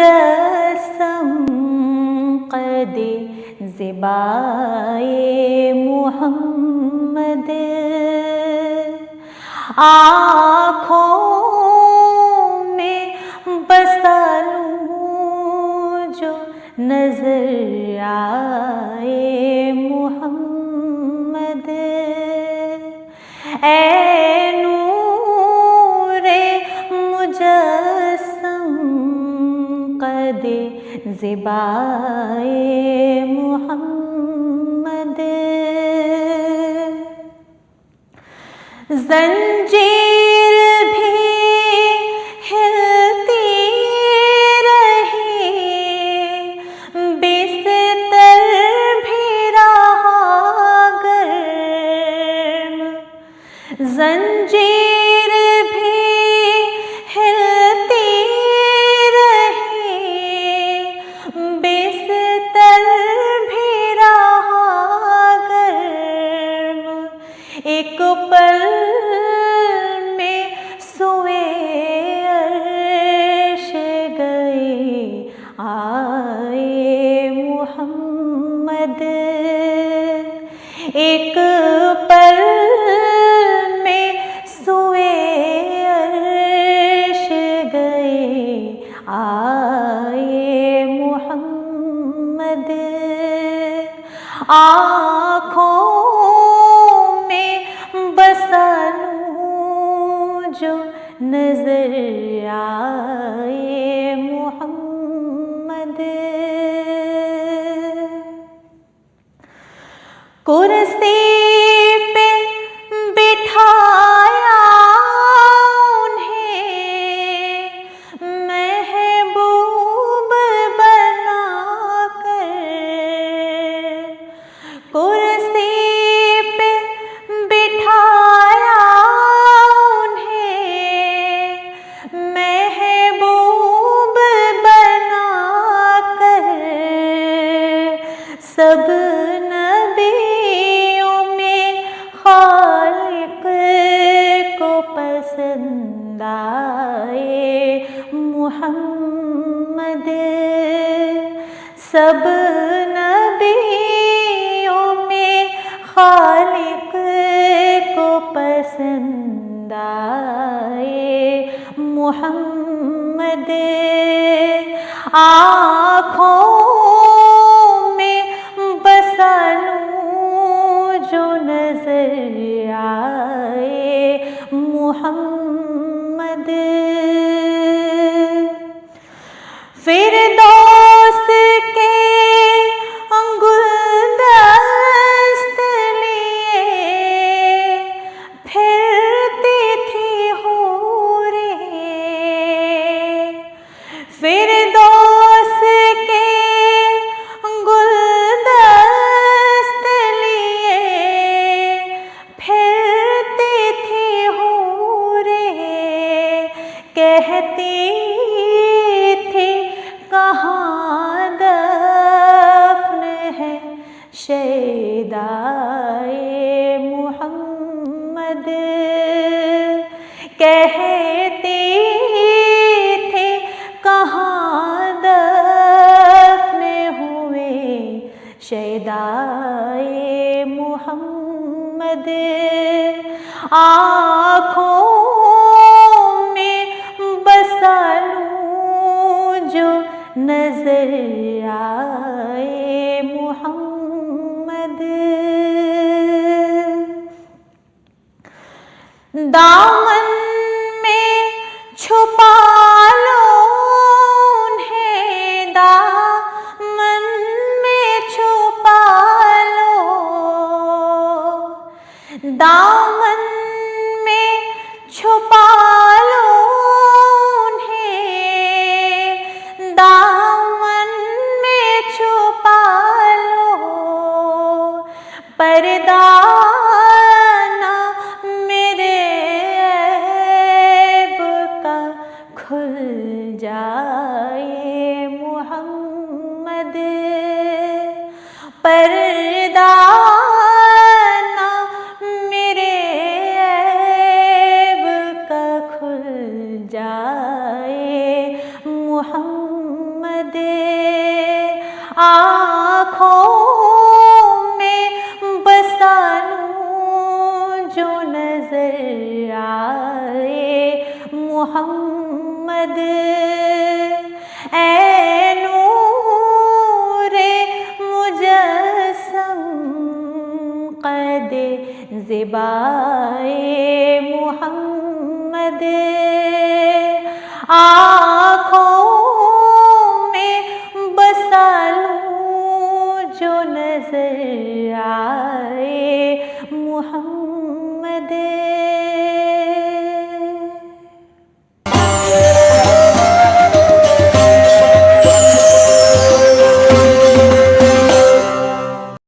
मुजस्सम क़दे ज़िबाए मुहम्मद, आँखों में बसा लूँ जो नजर आए मुहम्मद। ऐ नूरे मुजस्सम क़दे ज़िबाए मुहम्मद, ज़ंजीर भी हिलती रही, बिस्तर भी रहा गर्म, ज़ंजीर भी हिलती रही, बिस्तर भी रहा गर्म। एक पल में सोए अर्श गए आए मुहम्मद, एक पल में सोए अर्श गए आए मुहम्मद। आँखों में बसा लूँ जो नजर आए मुहम्मद। कुर्सी पे बिठाया उन्हें महबूब बनाकर, कुर्सी पे बिठाया उन्हें महबूब बनाकर। सब नबियों में खालिक को पसंद आए मुहम्मद, सब नबियों में खालिक को पसंद आए मुहम्मद। आँखों में बसा लूँ जो नजर आए मुहम्मद। फिरदौस के गुलदस्त लिए फिरती थी हूरें, फिरदौस के गुलदस्त लिए फिरती थी हूरें। कहती थी कहाँ दफ्न है शैदाए मुहम्मद, कहती थी कहाँ दफ्न हुए शैदाए मुहम्मद। आँखों में बसा लूँ जो नजर आए मुहम्मद। दामन में छुपा लो उन्हें, दामन में छुपा लो, दामन में छुपा लो उन्हें, दामन में छुपा लो। पर्दा ना मेरे ऐब का खुल जाए मुहम्मद, पर्दा ना मेरे ऐब का खुल जाए मुहम्मद। मोहम्मद आँखों में बसा लूं जो नजर आए मोहम्मद ऐ नूरे मुजस्सम कदे ज़िबाए मोहम्मद आँखों में बसा लूं जो नजर आए मोहम्मद।